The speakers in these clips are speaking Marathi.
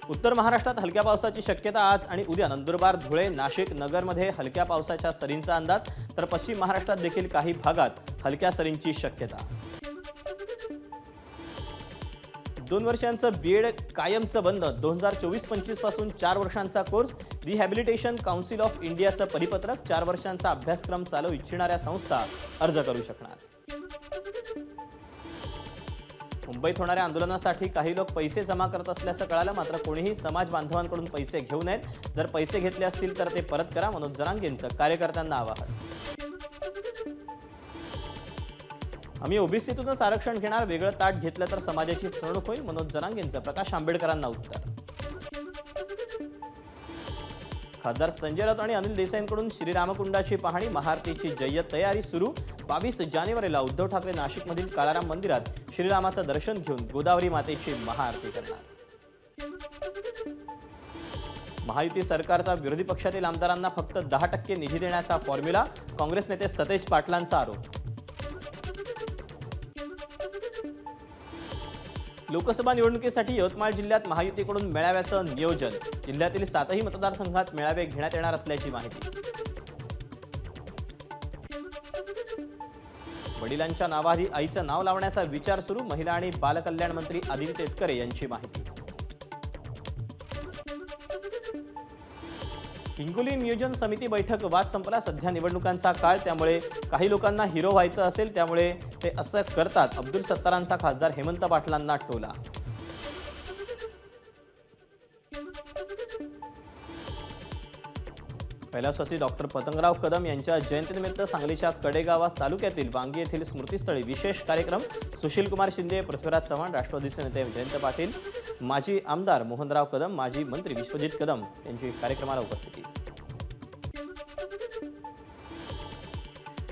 उत्तर महाराष्ट्रात हलक्या पावसाची शक्यता आज आणि उद्या नंदुरबार, धुळे, नाशिक, नगरमध्ये हलक्या पावसाच्या सरींचा अंदाज, तर पश्चिम महाराष्ट्रात देखील काही भागात हलक्या सरींची शक्यता। 2 वर्षांचं बीएड कायमचं बंद। 2024-25 पासून 4 वर्षांचा कोर्स। रिहॅबिलिटेशन काउन्सिल ऑफ इंडियाचं परिपत्रक। 4 वर्षांचा अभ्यासक्रम चालू इच्छिणाऱ्या संस्था अर्ज करू शकणार। मुंबईत होणाऱ्या आंदोलनासाठी काही लोक पैसे जमा करत असल्याचं कळालं, मात्र कोणीही समाज बांधवांकडून पैसे घेऊ नयेत। जर पैसे घेतले असतील तर ते परत करा, मनोज जरांगेंचं कार्यकर्त्यांना आवाहन। आम्ही ओबीसीतूनच आरक्षण घेणार, वेगळं ताट घेतलं तर समाजाची फसवणूक होईल, मनोज जरांगेंचं प्रकाश आंबेडकरांना उत्तर। खासदार संजय राऊत आणि अनिल देसाईंकडून श्रीरामकुंडाची पाहणी। महाआरतीची जय्यत तयारी सुरू। 22 जानेवारीला उद्धव ठाकरे नाशिकमधील काळाराम मंदिरात श्रीरामाचं दर्शन घेऊन गोदावरी मातेची महाआरती करणार। महायुती सरकारचा विरोधी पक्षातील आमदारांना फक्त 10% निधी देण्याचा फॉर्म्युला। काँग्रेस नेते सतेज पाटलांचा आरोप। लोकसभा निवडणुकीसाठी यवतमाळ जिल्ह्यात महायुतीकडून मेळाव्याचं नियोजन। जिल्ह्यातील 7ही मतदारसंघात मेळावे घेण्यात येणार असल्याची माहिती। वडिलांच्या नावाआधी आईचं नाव लावण्याचा विचार सुरू। महिला आणि बालकल्याण मंत्री आदिती तटकरे यांची माहिती। हिंगोली नियोजन समिती बैठक। वाद संपला। सध्या निवडणुकांचा काळ, त्यामुळे काही लोकांना हिरो व्हायचं असेल त्यामुळे ते असं करतात। अब्दुल सत्तारांचा खासदार हेमंत पाटलांना टोला। कैलासवासी डॉक्टर पतंगराव कदम यांच्या जयंतीनिमित्त सांगलीच्या कडेगाव तालुक्यातील वांगी येथील स्मृतीस्थळी विशेष कार्यक्रम। सुशीलकुमार शिंदे, पृथ्वीराज चव्हाण, राष्ट्रवादीचे नेते जयंत पाटील, माजी आमदार मोहनराव कदम, माजी मंत्री विश्वजित कदम यांची कार्यक्रमाला उपस्थिती।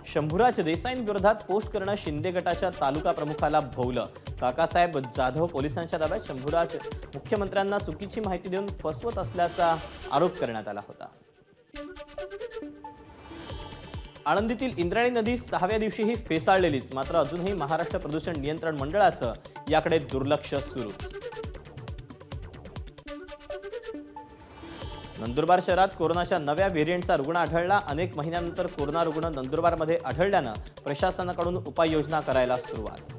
शंभूराज देसाईंविरोधात पोस्ट करणं शिंदे गटाच्या तालुका प्रमुखाला भोवलं। काकासाहेब जाधव पोलिसांच्या ताब्यात। शंभूराज मुख्यमंत्र्यांना चुकीची माहिती देऊन फसवत असल्याचा आरोप करण्यात आला होता। आळंदीतील इंद्रायणी नदी 6व्या दिवशीही फेसाळलेलीच, मात्र अजूनही महाराष्ट्र प्रदूषण नियंत्रण मंडळाचं याकडे दुर्लक्ष सुरूच। नंदुरबार शहरात कोरोनाच्या नव्या व्हेरिएंटचा रुग्ण आढळला। अनेक महिन्यानंतर कोरोना रुग्ण नंदुरबारमध्ये आढळल्यानं प्रशासनाकडून उपाययोजना करायला सुरुवात।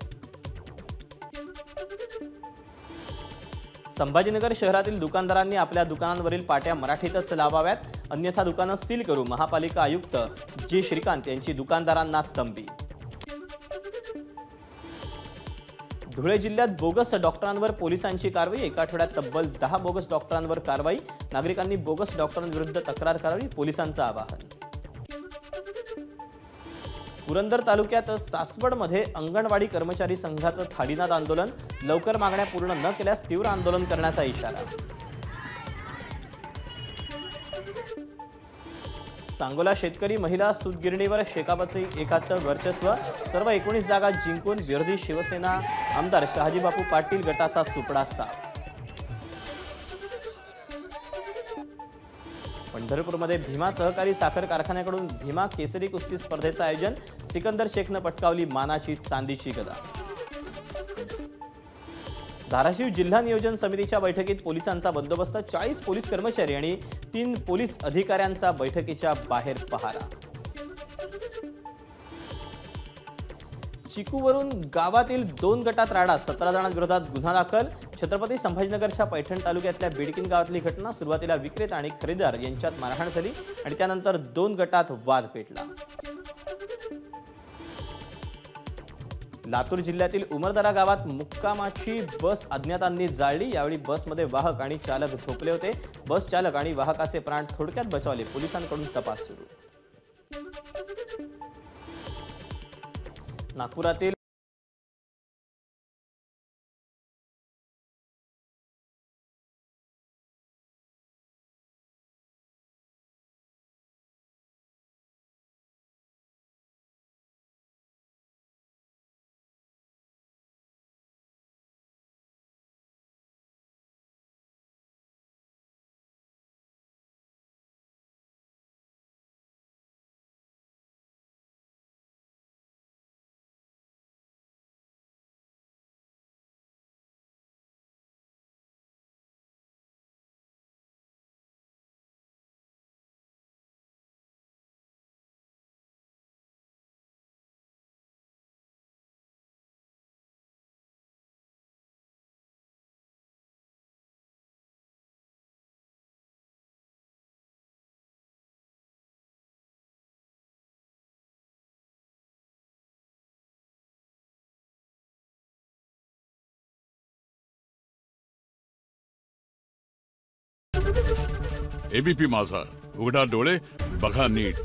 संभाजीनगर शहरातील दुकानदारांनी आपल्या दुकानांवरील पाट्या मराठीतच लावाव्यात, अन्यथा दुकानं सील करू। महापालिका आयुक्त जी श्रीकांत यांची दुकानदारांना तंबी। धुळे जिल्ह्यात बोगस डॉक्टरांवर पोलिसांची कारवाई। एका आठवड्यात तब्बल 10 बोगस डॉक्टरांवर कारवाई। नागरिकांनी बोगस डॉक्टरांविरुद्ध तक्रार करावी, पोलिसांचं आवाहन। पुरंदर तालुक्यात सासवडमध्ये अंगणवाडी कर्मचारी संघाचं थाळीनाद आंदोलन। लवकर मागण्या पूर्ण न केल्यास तीव्र आंदोलन करण्याचा इशारा। सांगोला शेतकरी महिला सूतगिरणीवर शेकापचे एकाहत्तर वर्चस्व। सर्व 19 जागा जिंकून विरोधी शिवसेना आमदार शहाजीबापू पाटील गटाचा सुपडा साफ। पंढरपूरमध्ये भीमा सहकारी साखर कारखान्याकडून भीमा केसरी कुस्ती स्पर्धेचं आयोजन। सिकंदर शेखनं पटकावली मानाची चांदीची गदा। धाराशिव जिल्हा नियोजन समितीच्या बैठकीत पोलिसांचा बंदोबस्त। 40 पोलीस कर्मचारी आणि 3 पोलीस अधिकाऱ्यांचा बैठकीच्या बाहेर पहारा। चिकूवरून गावातील 2 गटात राडा। 17 जणांविरोधात गुन्हा दाखल। छत्रपती संभाजीनगरच्या पैठण तालुक्यातल्या बिडकीन गावातली घटना। सुरुवातीला विक्रेता आणि खरेदीदार यांच्यात मारहाण झाली आणि त्यानंतर 2 गटात वाद पेटला। लातूर जिल्ह्यातील उमरदरा गावात मुक्कामाची बस अज्ञातांनी जाळली। यावेळी बसमध्ये वाहक आणि चालक झोपले होते। बस चालक आणि वाहकाचे प्राण थोडक्यात बचावले। पोलिसांकडून तपास सुरू। नागपुरातील एबीपी माझा, उघडा डोळे बघा नीट.